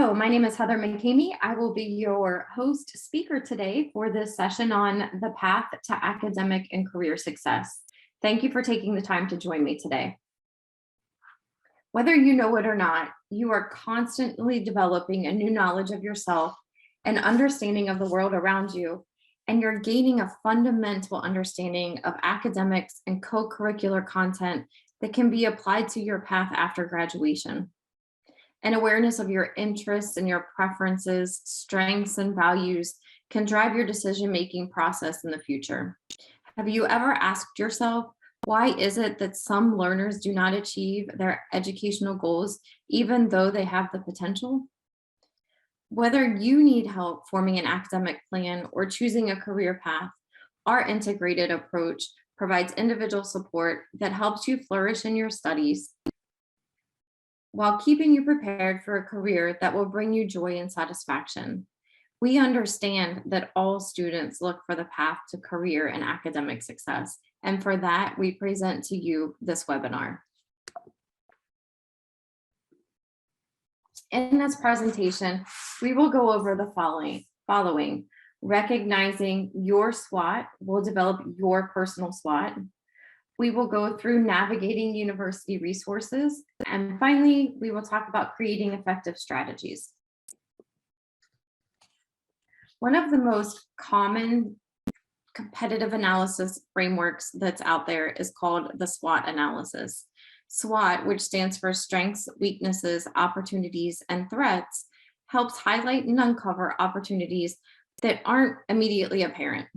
Hello, my name is Heather McCamey. I will be your host speaker today for this session on the path to academic and career success. Thank you for taking the time to join me today. Whether you know it or not, you are constantly developing a new knowledge of yourself and understanding of the world around you, and you're gaining a fundamental understanding of academics and co-curricular content that can be applied to your path after graduation. An awareness of your interests and your preferences, strengths, and values can drive your decision-making process in the future. Have you ever asked yourself, why is it that some learners do not achieve their educational goals, even though they have the potential? Whether you need help forming an academic plan or choosing a career path, our integrated approach provides individual support that helps you flourish in your studies while keeping you prepared for a career that will bring you joy and satisfaction. We understand that all students look for the path to career and academic success, and for that, we present to you this webinar. In this presentation, we will go over the following. Recognizing your SWOT, we'll develop your personal SWOT. We will go through navigating university resources. And finally, we will talk about creating effective strategies. One of the most common competitive analysis frameworks that's out there is called the SWOT analysis. SWOT, which stands for strengths, weaknesses, opportunities, and threats, helps highlight and uncover opportunities that aren't immediately apparent.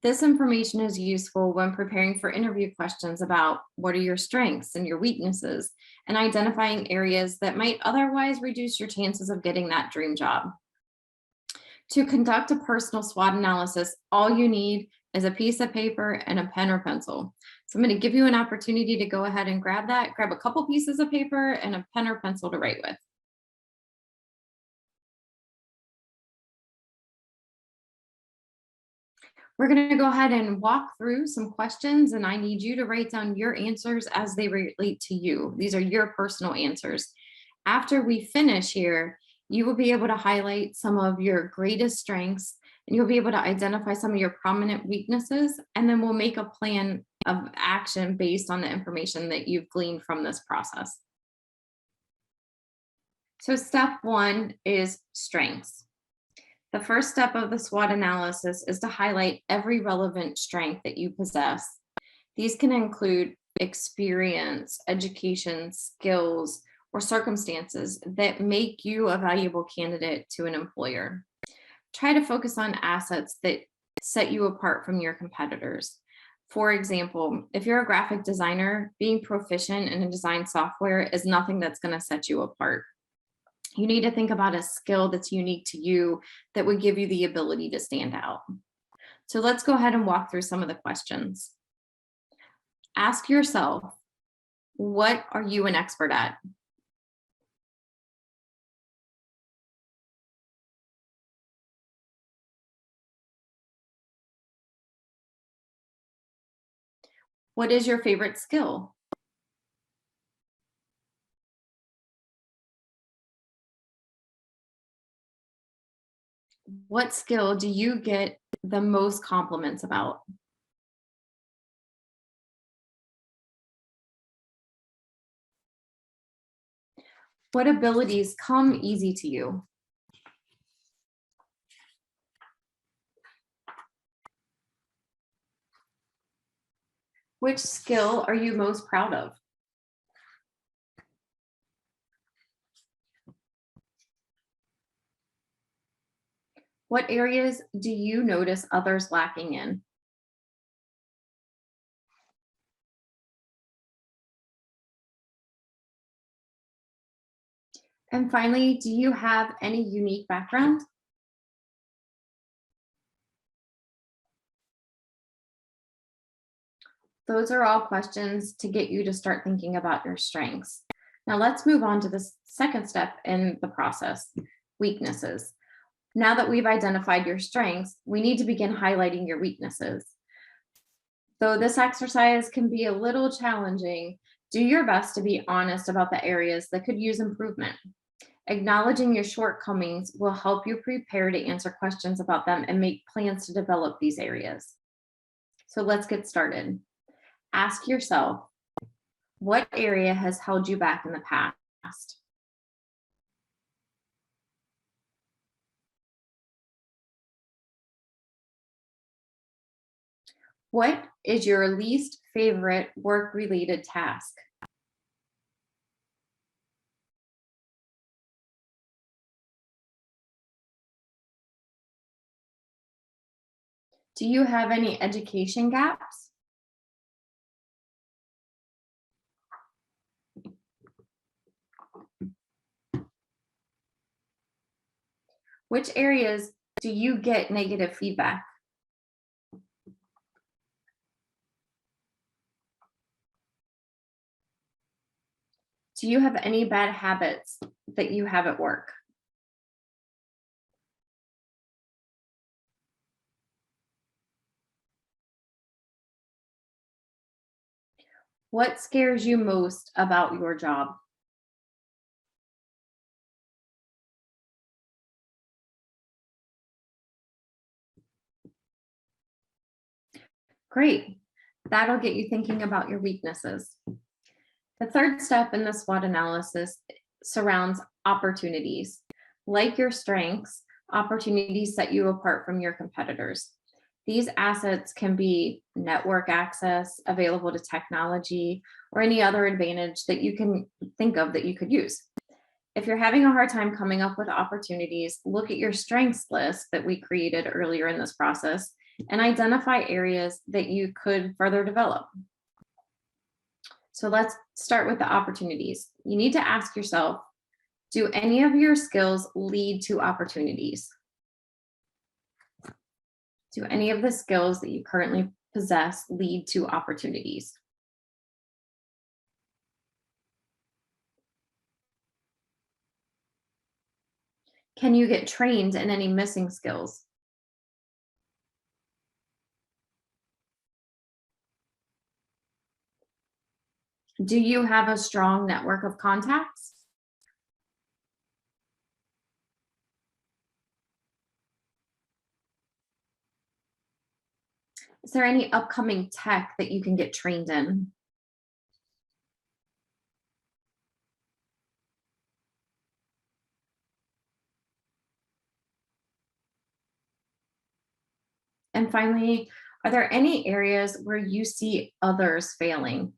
This information is useful when preparing for interview questions about what are your strengths and your weaknesses, and identifying areas that might otherwise reduce your chances of getting that dream job. To conduct a personal SWOT analysis, all you need is a piece of paper and a pen or pencil. So I'm going to give you an opportunity to go ahead and grab a couple pieces of paper and a pen or pencil to write with. We're going to go ahead and walk through some questions, and I need you to write down your answers as they relate to you. These are your personal answers. After we finish here, you will be able to highlight some of your greatest strengths, and you'll be able to identify some of your prominent weaknesses, and then we'll make a plan of action based on the information that you've gleaned from this process. So step one is strengths. The first step of the SWOT analysis is to highlight every relevant strength that you possess. These can include experience, education, skills, or circumstances that make you a valuable candidate to an employer. Try to focus on assets that set you apart from your competitors. For example, if you're a graphic designer, being proficient in a design software is nothing that's going to set you apart. You need to think about a skill that's unique to you that would give you the ability to stand out. So let's go ahead and walk through some of the questions. Ask yourself, what are you an expert at? What is your favorite skill? What skill do you get the most compliments about? What abilities come easy to you? Which skill are you most proud of? What areas do you notice others lacking in? And finally, do you have any unique background? Those are all questions to get you to start thinking about your strengths. Now let's move on to the second step in the process, weaknesses. Now that we've identified your strengths, we need to begin highlighting your weaknesses. Though this exercise can be a little challenging, do your best to be honest about the areas that could use improvement. Acknowledging your shortcomings will help you prepare to answer questions about them and make plans to develop these areas. So let's get started. Ask yourself, what area has held you back in the past? What is your least favorite work-related task? Do you have any education gaps? Which areas do you get negative feedback? Do you have any bad habits that you have at work? What scares you most about your job? Great. That'll get you thinking about your weaknesses. The third step in the SWOT analysis surrounds opportunities. Like your strengths, opportunities set you apart from your competitors. These assets can be network access, available to technology, or any other advantage that you can think of that you could use. If you're having a hard time coming up with opportunities, look at your strengths list that we created earlier in this process and identify areas that you could further develop. So let's start with the opportunities. You need to ask yourself, do any of your skills lead to opportunities? Do any of the skills that you currently possess lead to opportunities? Can you get trained in any missing skills? Do you have a strong network of contacts? Is there any upcoming tech that you can get trained in? And finally, are there any areas where you see others failing?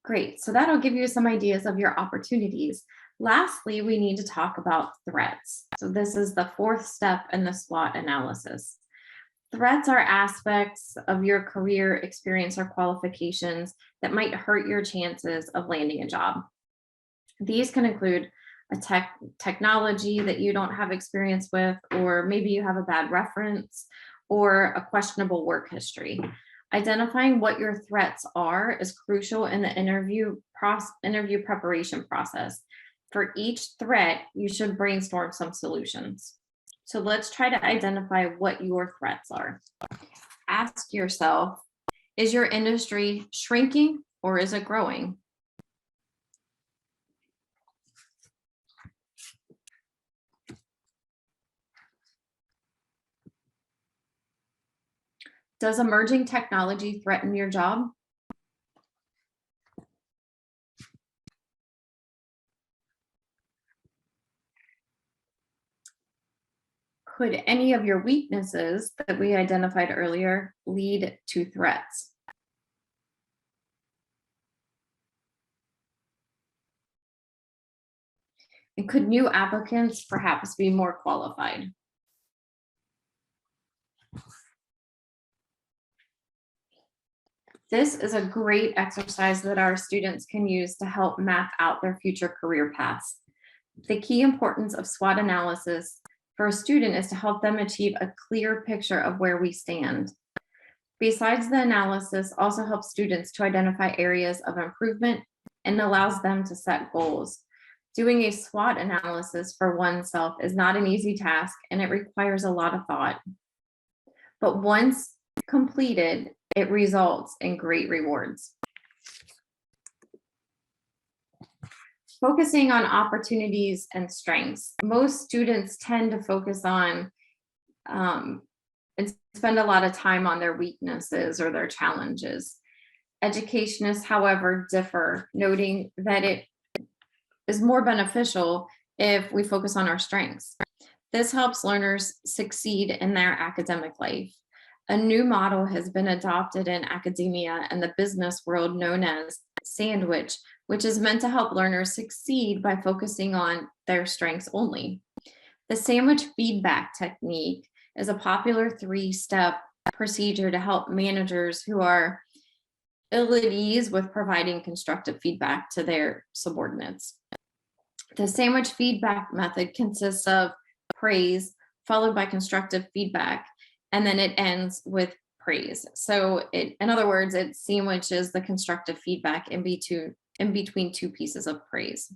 Great, so that'll give you some ideas of your opportunities. Lastly, we need to talk about threats. So this is the fourth step in the SWOT analysis. Threats are aspects of your career experience or qualifications that might hurt your chances of landing a job. These can include a technology that you don't have experience with, or maybe you have a bad reference or a questionable work history. Identifying what your threats are is crucial in the interview preparation process. For each threat, you should brainstorm some solutions. So let's try to identify what your threats are. Ask yourself, is your industry shrinking or is it growing? Does emerging technology threaten your job? Could any of your weaknesses that we identified earlier lead to threats? And could new applicants perhaps be more qualified? This is a great exercise that our students can use to help map out their future career paths. The key importance of SWOT analysis for a student is to help them achieve a clear picture of where we stand. Besides, the analysis also helps students to identify areas of improvement and allows them to set goals. Doing a SWOT analysis for oneself is not an easy task and it requires a lot of thought. But once completed, it results in great rewards. Focusing on opportunities and strengths. Most students tend to focus on and spend a lot of time on their weaknesses or their challenges. Educationists, however, differ, noting that it is more beneficial if we focus on our strengths. This helps learners succeed in their academic life. A new model has been adopted in academia and the business world known as sandwich, which is meant to help learners succeed by focusing on their strengths only. The sandwich feedback technique is a popular 3-step procedure to help managers who are ill at ease with providing constructive feedback to their subordinates. The sandwich feedback method consists of praise followed by constructive feedback, and then it ends with praise. So in other words, it sandwiches the constructive feedback in between 2 pieces of praise.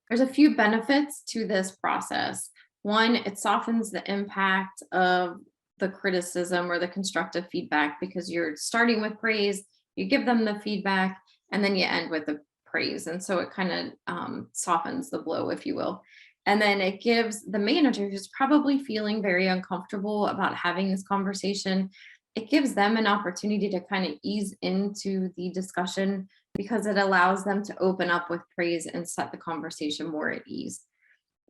There's a few benefits to this process. One, it softens the impact of the criticism or the constructive feedback because you're starting with praise, you give them the feedback, and then you end with the praise. And so it kind of softens the blow, if you will. And then it gives the manager who's probably feeling very uncomfortable about having this conversation, it gives them an opportunity to kind of ease into the discussion because it allows them to open up with praise and set the conversation more at ease.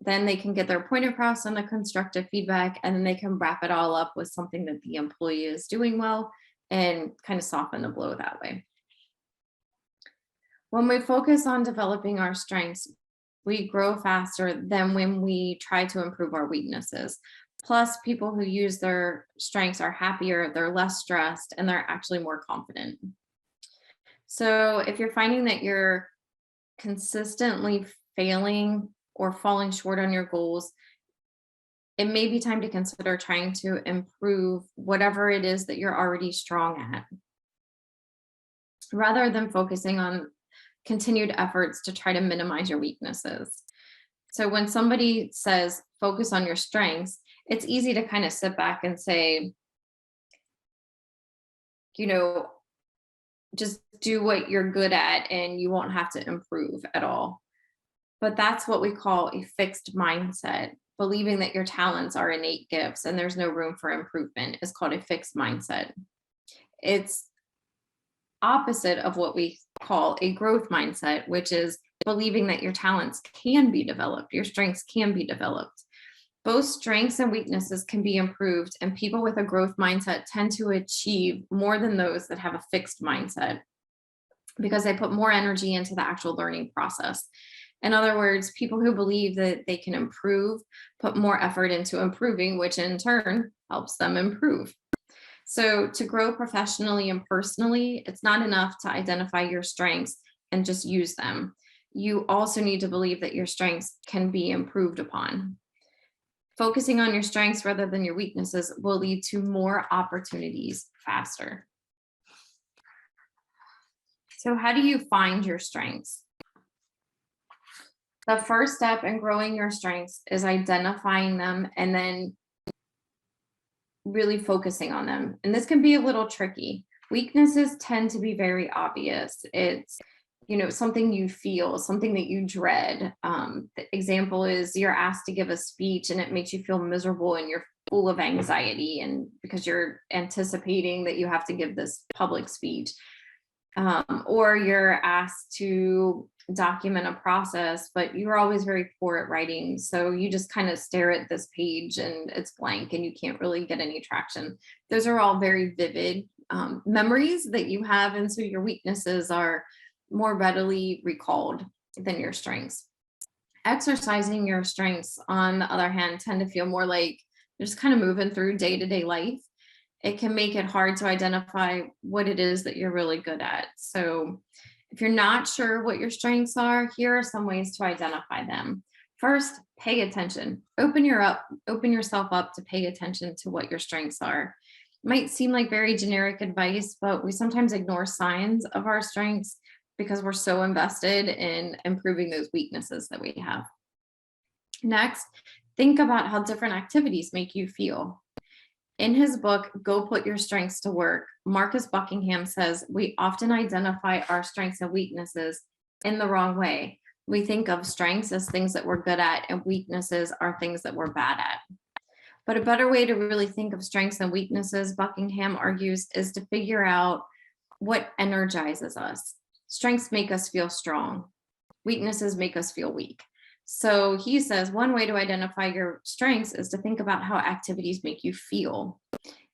Then they can get their point across on the constructive feedback, and then they can wrap it all up with something that the employee is doing well and kind of soften the blow that way. When we focus on developing our strengths, we grow faster than when we try to improve our weaknesses. Plus, people who use their strengths are happier, they're less stressed, and they're actually more confident. So if you're finding that you're consistently failing or falling short on your goals, it may be time to consider trying to improve whatever it is that you're already strong at, rather than focusing on continued efforts to try to minimize your weaknesses. So when somebody says focus on your strengths, it's easy to kind of sit back and say, just do what you're good at and you won't have to improve at all. But that's what we call a fixed mindset. Believing that your talents are innate gifts and there's no room for improvement is called a fixed mindset. It's opposite of what we call a growth mindset, which is believing that your talents can be developed, your strengths can be developed. Both strengths and weaknesses can be improved, and people with a growth mindset tend to achieve more than those that have a fixed mindset because they put more energy into the actual learning process. In other words, people who believe that they can improve put more effort into improving, which in turn helps them improve. So to grow professionally and personally, it's not enough to identify your strengths and just use them. You also need to believe that your strengths can be improved upon. Focusing on your strengths rather than your weaknesses will lead to more opportunities faster. So how do you find your strengths? The first step in growing your strengths is identifying them and then really focusing on them. And this can be a little tricky. Weaknesses tend to be very obvious. It's something you feel, something that you dread. The example is you're asked to give a speech and it makes you feel miserable and you're full of anxiety and because you're anticipating that you have to give this public speech. Or you're asked to document a process, but you're always very poor at writing. So you just kind of stare at this page and it's blank and you can't really get any traction. Those are all very vivid memories that you have. And so your weaknesses are more readily recalled than your strengths. Exercising your strengths, on the other hand, tend to feel more like you're just kind of moving through day-to-day life. It can make it hard to identify what it is that you're really good at. So if you're not sure what your strengths are, here are some ways to identify them. First, pay attention. Open yourself up to pay attention to what your strengths are. It might seem like very generic advice, but we sometimes ignore signs of our strengths because we're so invested in improving those weaknesses that we have. Next, think about how different activities make you feel. In his book, Go Put Your Strengths to Work, Marcus Buckingham says we often identify our strengths and weaknesses in the wrong way. We think of strengths as things that we're good at, and weaknesses are things that we're bad at. But a better way to really think of strengths and weaknesses, Buckingham argues, is to figure out what energizes us. Strengths make us feel strong. Weaknesses make us feel weak. So he says one way to identify your strengths is to think about how activities make you feel.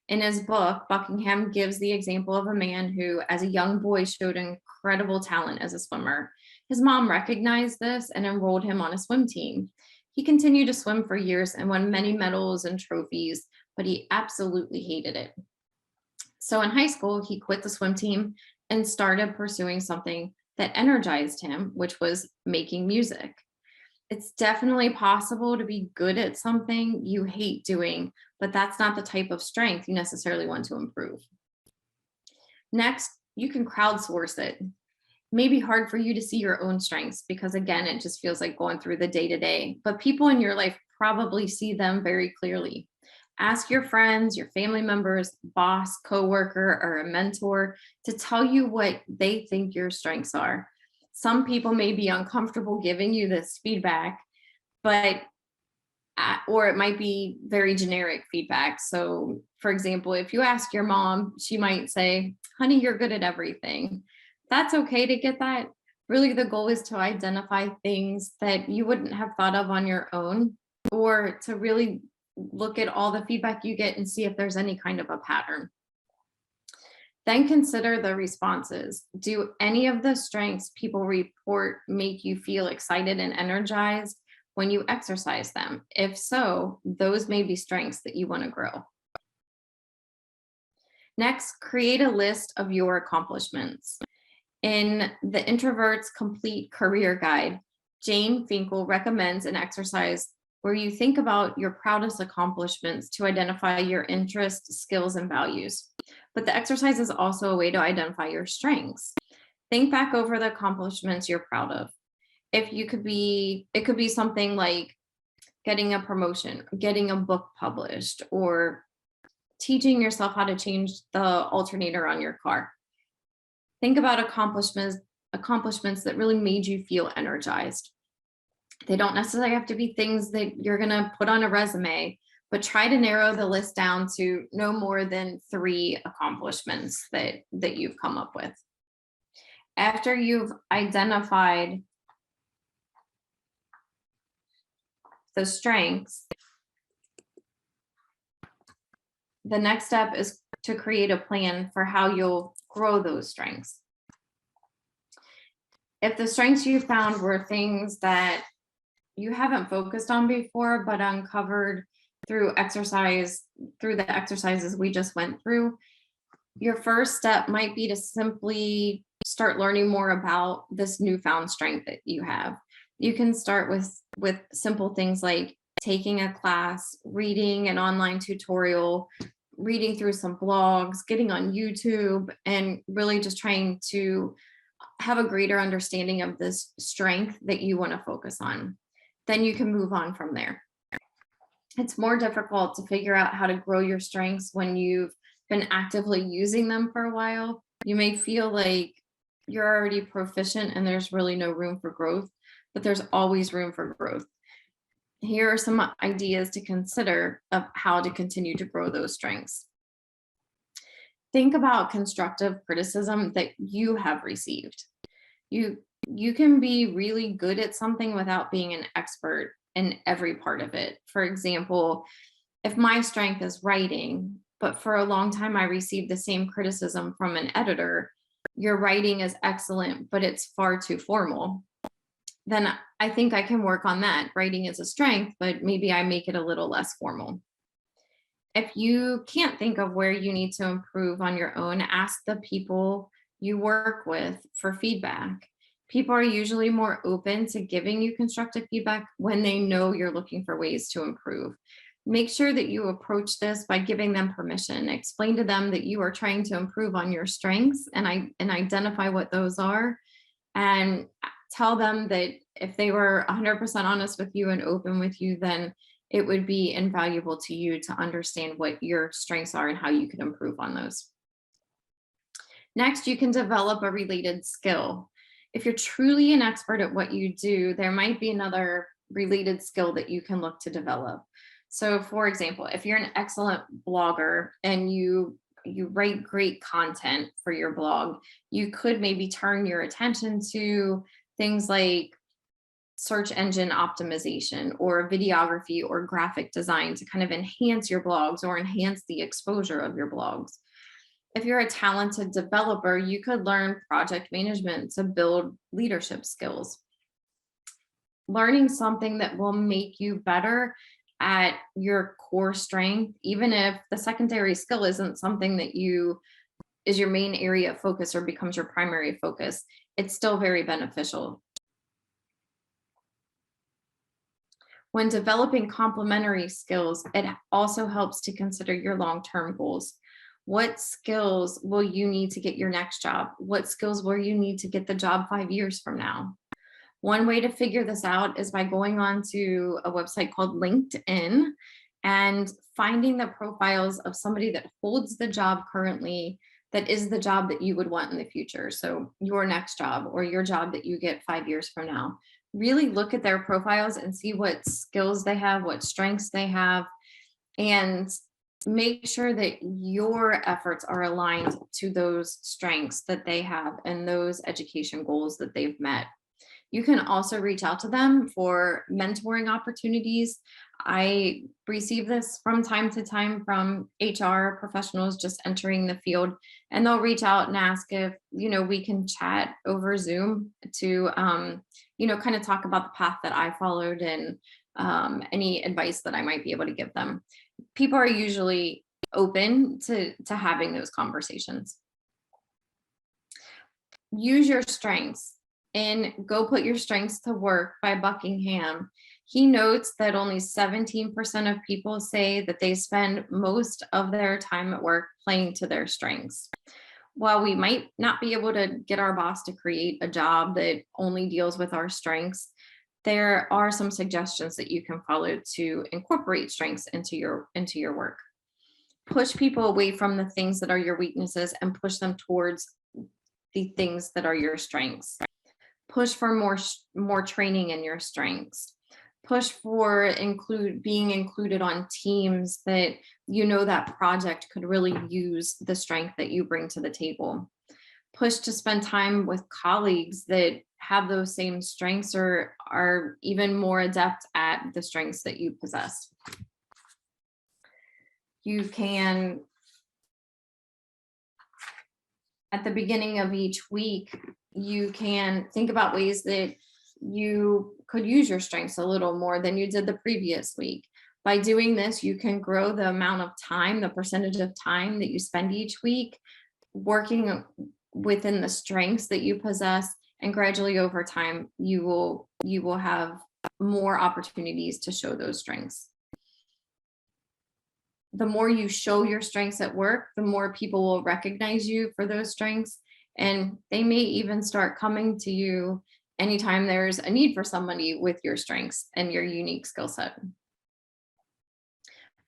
In his book, Buckingham gives the example of a man who, as a young boy, showed incredible talent as a swimmer. His mom recognized this and enrolled him on a swim team. He continued to swim for years and won many medals and trophies, but he absolutely hated it. So in high school, he quit the swim team and started pursuing something that energized him, which was making music. It's definitely possible to be good at something you hate doing, but that's not the type of strength you necessarily want to improve. Next, you can crowdsource it. It may be hard for you to see your own strengths because, again, it just feels like going through the day-to-day, but people in your life probably see them very clearly. Ask your friends, your family members, boss, coworker, or a mentor to tell you what they think your strengths are. Some people may be uncomfortable giving you this feedback, but or it might be very generic feedback. So, for example, if you ask your mom, she might say, "Honey, you're good at everything." That's okay to get that. Really, the goal is to identify things that you wouldn't have thought of on your own, or to really look at all the feedback you get and see if there's any kind of a pattern. Then consider the responses. Do any of the strengths people report make you feel excited and energized when you exercise them? If so, those may be strengths that you want to grow. Next, create a list of your accomplishments. In The Introvert's Complete Career Guide, Jane Finkel recommends an exercise where you think about your proudest accomplishments to identify your interests, skills, and values. But the exercise is also a way to identify your strengths. Think back over the accomplishments you're proud of. It could be something like getting a promotion, getting a book published, or teaching yourself how to change the alternator on your car. Think about accomplishments that really made you feel energized. They don't necessarily have to be things that you're going to put on a resume, but try to narrow the list down to no more than 3 accomplishments that you've come up with. After you've identified the strengths, the next step is to create a plan for how you'll grow those strengths. If the strengths you found were things that you haven't focused on before, but uncovered through the exercises we just went through, your first step might be to simply start learning more about this newfound strength that you have. You can start with simple things like taking a class, reading an online tutorial, reading through some blogs, getting on YouTube, and really just trying to have a greater understanding of this strength that you want to focus on. Then you can move on from there. It's more difficult to figure out how to grow your strengths when you've been actively using them for a while. You may feel like you're already proficient and there's really no room for growth, but there's always room for growth. Here are some ideas to consider of how to continue to grow those strengths. Think about constructive criticism that you have received. You can be really good at something without being an expert in every part of it. For example, if my strength is writing, but for a long time I received the same criticism from an editor, your writing is excellent, but it's far too formal, then I think I can work on that. Writing is a strength, but maybe I make it a little less formal. If you can't think of where you need to improve on your own, ask the people you work with for feedback. People are usually more open to giving you constructive feedback when they know you're looking for ways to improve. Make sure that you approach this by giving them permission. Explain to them that you are trying to improve on your strengths and identify what those are, and tell them that if they were 100% honest with you and open with you, then it would be invaluable to you to understand what your strengths are and how you can improve on those. Next, you can develop a related skill. If you're truly an expert at what you do, there might be another related skill that you can look to develop. So for example, if you're an excellent blogger and you write great content for your blog, you could maybe turn your attention to things like search engine optimization or videography or graphic design to kind of enhance your blogs or enhance the exposure of your blogs. If you're a talented developer, you could learn project management to build leadership skills. Learning something that will make you better at your core strength, even if the secondary skill isn't something that is your main area of focus or becomes your primary focus, it's still very beneficial. When developing complementary skills, it also helps to consider your long-term goals. What skills will you need to get your next job? What skills will you need to get the job 5 years from now? One way to figure this out is by going on to a website called LinkedIn and finding the profiles of somebody that holds the job currently that is the job that you would want in the future. So your next job or your job that you get 5 years from now. Really look at their profiles and see what skills they have, what strengths they have, and make sure that your efforts are aligned to those strengths that they have and those education goals that they've met. You can also reach out to them for mentoring opportunities. I receive this from time to time from HR professionals just entering the field, and they'll reach out and ask if, we can chat over Zoom to, kind of talk about the path that I followed and any advice that I might be able to give them. People are usually open to having those conversations. Use your strengths. In Go Put Your Strengths to Work by Buckingham, he notes that only 17% of people say that they spend most of their time at work playing to their strengths. While we might not be able to get our boss to create a job that only deals with our strengths, there are some suggestions that you can follow to incorporate strengths into your work. Push people away from the things that are your weaknesses and push them towards the things that are your strengths. Push for more training in your strengths. Push for being included on teams that that project could really use the strength that you bring to the table. Push to spend time with colleagues that have those same strengths or are even more adept at the strengths that you possess. You can, at the beginning of each week, you can think about ways that you could use your strengths a little more than you did the previous week. By doing this, you can grow the amount of time, the percentage of time that you spend each week working within the strengths that you possess, and gradually over time, you will have more opportunities to show those strengths. The more you show your strengths at work, the more people will recognize you for those strengths, and they may even start coming to you anytime there's a need for somebody with your strengths and your unique skill set.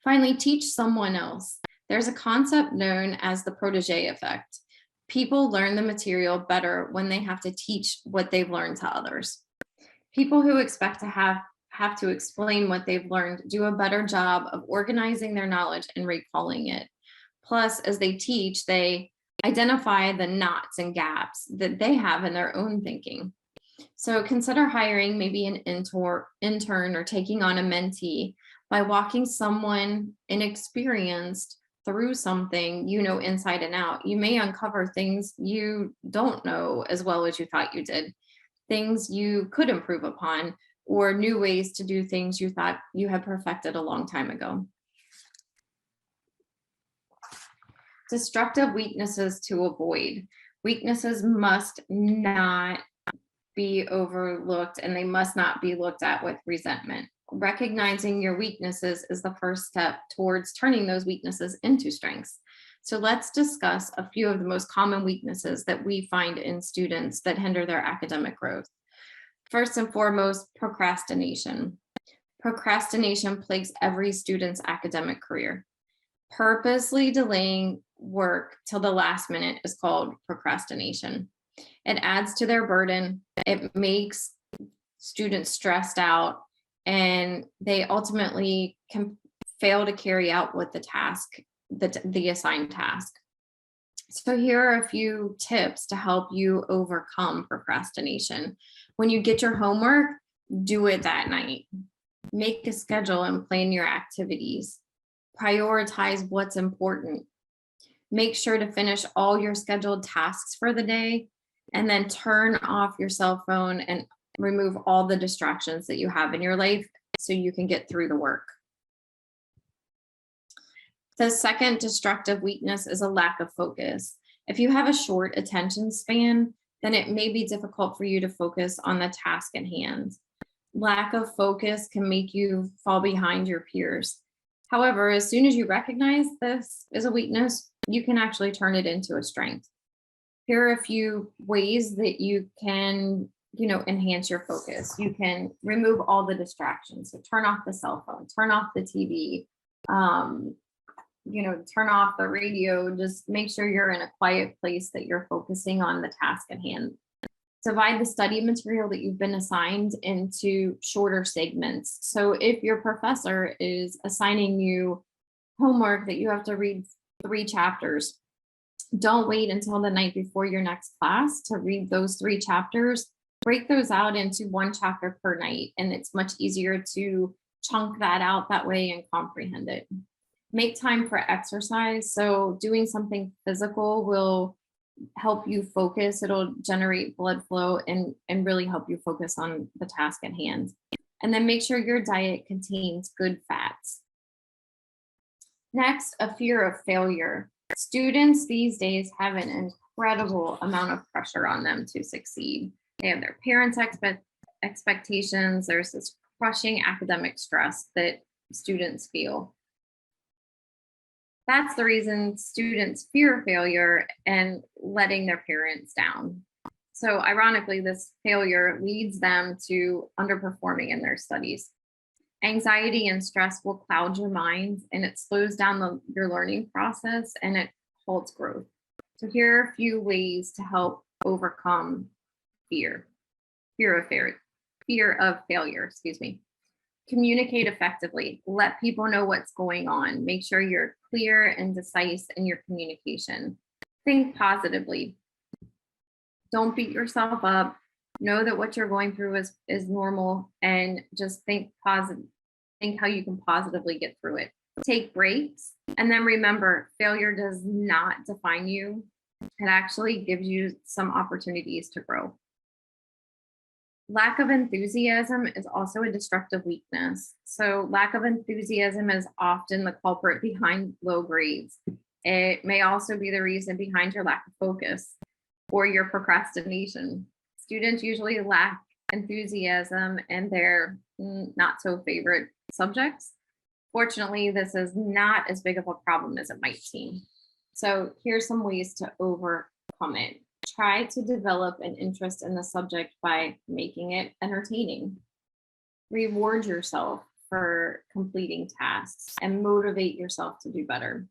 Finally, teach someone else. There's a concept known as the protege effect. People learn the material better when they have to teach what they've learned to others. People who expect to have to explain what they've learned do a better job of organizing their knowledge and recalling it. Plus, as they teach, they identify the knots and gaps that they have in their own thinking. So consider hiring maybe an intern or taking on a mentee. By walking someone inexperienced through something inside and out, you may uncover things you don't know as well as you thought you did, things you could improve upon, or new ways to do things you thought you had perfected a long time ago. Destructive weaknesses to avoid. Weaknesses must not be overlooked, and they must not be looked at with resentment. Recognizing your weaknesses is the first step towards turning those weaknesses into strengths. So let's discuss a few of the most common weaknesses that we find in students that hinder their academic growth. First and foremost, procrastination. Procrastination plagues every student's academic career. Purposely delaying work till the last minute is called procrastination. It adds to their burden. It makes students stressed out, and they ultimately can fail to carry out what the assigned task. So here are a few tips to help you overcome procrastination. When you get your homework, do it that night. Make a schedule and plan your activities. Prioritize what's important. Make sure to finish all your scheduled tasks for the day, and then turn off your cell phone and remove all the distractions that you have in your life so you can get through the work. The second destructive weakness is a lack of focus. If you have a short attention span, then it may be difficult for you to focus on the task at hand. Lack of focus can make you fall behind your peers. However, as soon as you recognize this as a weakness, you can actually turn it into a strength. Here are a few ways that you can, enhance your focus. You can remove all the distractions. So turn off the cell phone, turn off the TV, turn off the radio. Just make sure you're in a quiet place that you're focusing on the task at hand. Divide the study material that you've been assigned into shorter segments. So if your professor is assigning you homework that you have to read 3 chapters, don't wait until the night before your next class to read those 3 chapters. Break those out into 1 chapter per night, and it's much easier to chunk that out that way and comprehend it. Make time for exercise. So doing something physical will help you focus. It'll generate blood flow and really help you focus on the task at hand. And then make sure your diet contains good fats. Next, a fear of failure. Students these days have an incredible amount of pressure on them to succeed. They have their parents' expectations. There's this crushing academic stress that students feel. That's the reason students fear failure and letting their parents down. So ironically, this failure leads them to underperforming in their studies. Anxiety and stress will cloud your mind, and it slows down your learning process, and it halts growth. So here are a few ways to help overcome fear of failure. Communicate effectively. Let people know what's going on. Make sure you're clear and concise in your communication. Think positively. Don't beat yourself up. Know that what you're going through is normal, and just think positive. Think how you can positively get through it. Take breaks, and then remember, failure does not define you. It actually gives you some opportunities to grow. Lack of enthusiasm is also a destructive weakness. So lack of enthusiasm is often the culprit behind low grades. It may also be the reason behind your lack of focus or your procrastination. Students usually lack enthusiasm in their not so favorite subjects. Fortunately, this is not as big of a problem as it might seem. So here's some ways to overcome it. Try to develop an interest in the subject by making it entertaining. Reward yourself for completing tasks and motivate yourself to do better.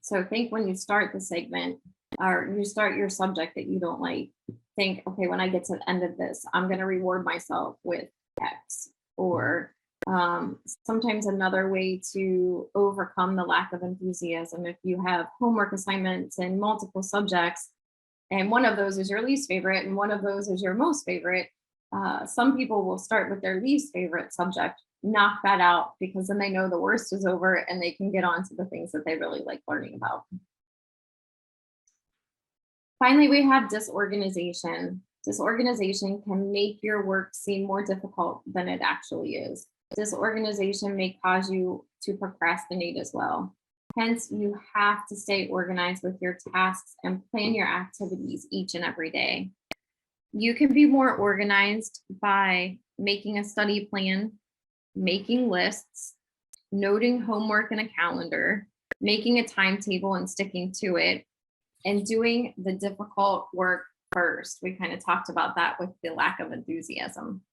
So think when you start the segment or you start your subject that you don't like, think, okay, when I get to the end of this, I'm going to reward myself with X. Or sometimes another way to overcome the lack of enthusiasm, if you have homework assignments in multiple subjects, and one of those is your least favorite, and one of those is your most favorite. Some people will start with their least favorite subject, knock that out, because then they know the worst is over and they can get on to the things that they really like learning about. Finally, we have disorganization. Disorganization can make your work seem more difficult than it actually is. Disorganization may cause you to procrastinate as well. Hence, you have to stay organized with your tasks and plan your activities each and every day. You can be more organized by making a study plan, making lists, noting homework in a calendar, making a timetable and sticking to it, and doing the difficult work first. We kind of talked about that with the lack of enthusiasm.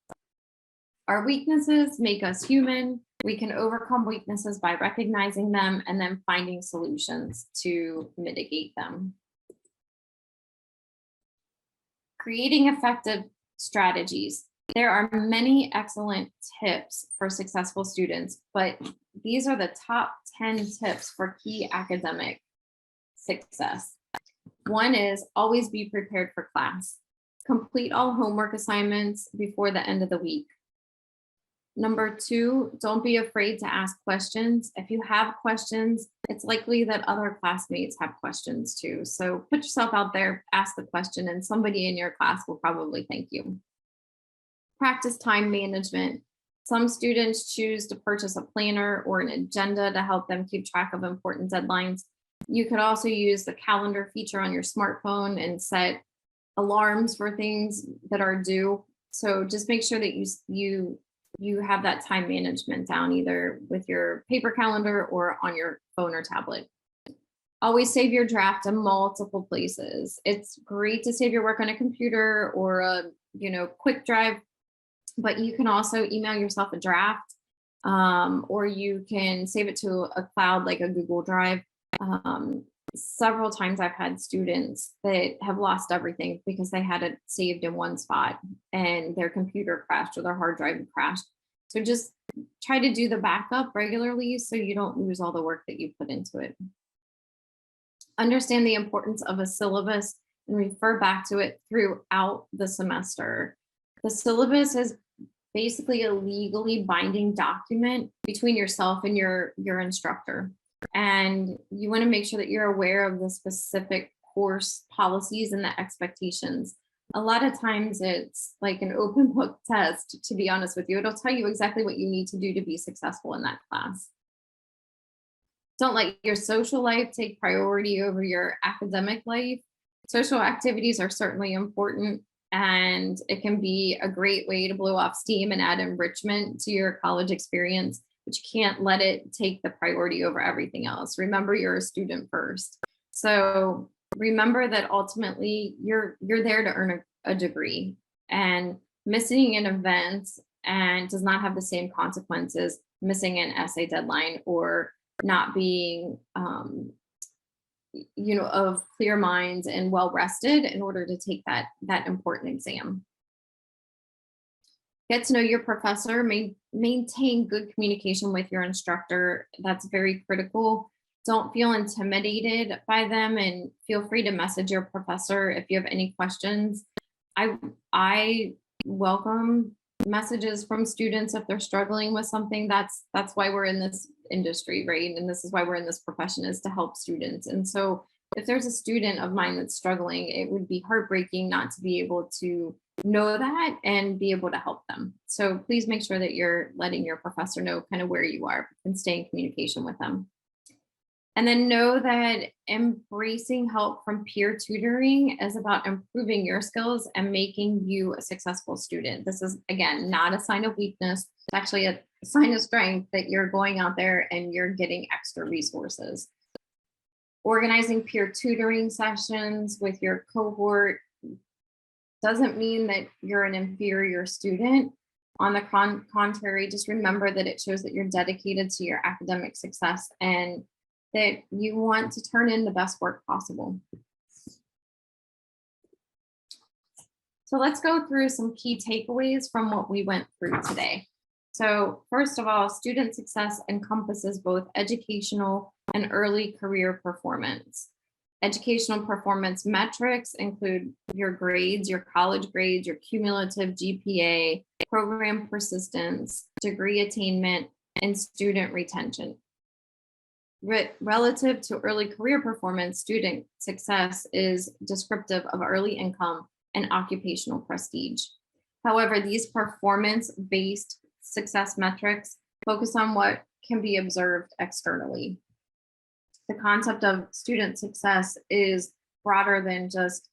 Our weaknesses make us human. We can overcome weaknesses by recognizing them and then finding solutions to mitigate them. Creating effective strategies. There are many excellent tips for successful students, but these are the top 10 tips for key academic success. One is always be prepared for class. Complete all homework assignments before the end of the week. Number two, don't be afraid to ask questions. If you have questions, it's likely that other classmates have questions too. So put yourself out there, ask the question, and somebody in your class will probably thank you. Practice time management. Some students choose to purchase a planner or an agenda to help them keep track of important deadlines. You could also use the calendar feature on your smartphone and set alarms for things that are due. So just make sure that you have that time management down, either with your paper calendar or on your phone or tablet. Always save your draft in multiple places. It's great to save your work on a computer or a quick drive, but you can also email yourself a draft, or you can save it to a cloud like a Google Drive. Several times I've had students that have lost everything because they had it saved in one spot and their computer crashed or their hard drive crashed. So just try to do the backup regularly so you don't lose all the work that you put into it. Understand the importance of a syllabus and refer back to it throughout the semester. The syllabus is basically a legally binding document between yourself and your instructor. And you want to make sure that you're aware of the specific course policies and the expectations. A lot of times it's like an open book test, to be honest with you. It'll tell you exactly what you need to do to be successful in that class. Don't let your social life take priority over your academic life. Social activities are certainly important, and it can be a great way to blow off steam and add enrichment to your college experience. But you can't let it take the priority over everything else. Remember, you're a student first. So remember that ultimately you're there to earn a degree, and missing an event and does not have the same consequences missing an essay deadline or not being of clear minds and well rested in order to take that important exam. Get to know your professor, maintain good communication with your instructor. That's very critical. Don't feel intimidated by them, and feel free to message your professor if you have any questions. I welcome messages from students if they're struggling with something. That's why we're in this industry, right? And this is why we're in this profession, is to help students. And so if there's a student of mine that's struggling, it would be heartbreaking not to be able to know that and be able to help them. So please make sure that you're letting your professor know kind of where you are and stay in communication with them. And then know that embracing help from peer tutoring is about improving your skills and making you a successful student. This is, again, not a sign of weakness. It's actually a sign of strength that you're going out there and you're getting extra resources. Organizing peer tutoring sessions with your cohort doesn't mean that you're an inferior student. On the contrary, just remember that it shows that you're dedicated to your academic success and that you want to turn in the best work possible. So let's go through some key takeaways from what we went through today. So first of all, student success encompasses both educational and early career performance. Educational performance metrics include your grades, your college grades, your cumulative GPA, program persistence, degree attainment, and student retention. Relative to early career performance, student success is descriptive of early income and occupational prestige. However, these performance-based success metrics focus on what can be observed externally. The concept of student success is broader than just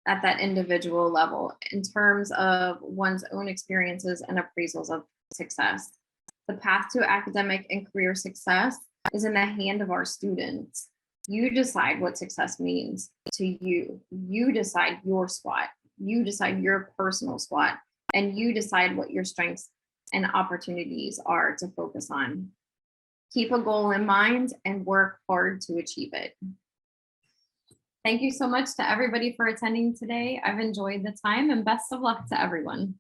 at that individual level in terms of one's own experiences and appraisals of success. The path to academic and career success is in the hand of our students. You decide what success means to you. You decide your SWOT. You decide your personal SWOT, and you decide what your strengths and opportunities are to focus on. Keep a goal in mind and work hard to achieve it. Thank you so much to everybody for attending today. I've enjoyed the time, and best of luck to everyone.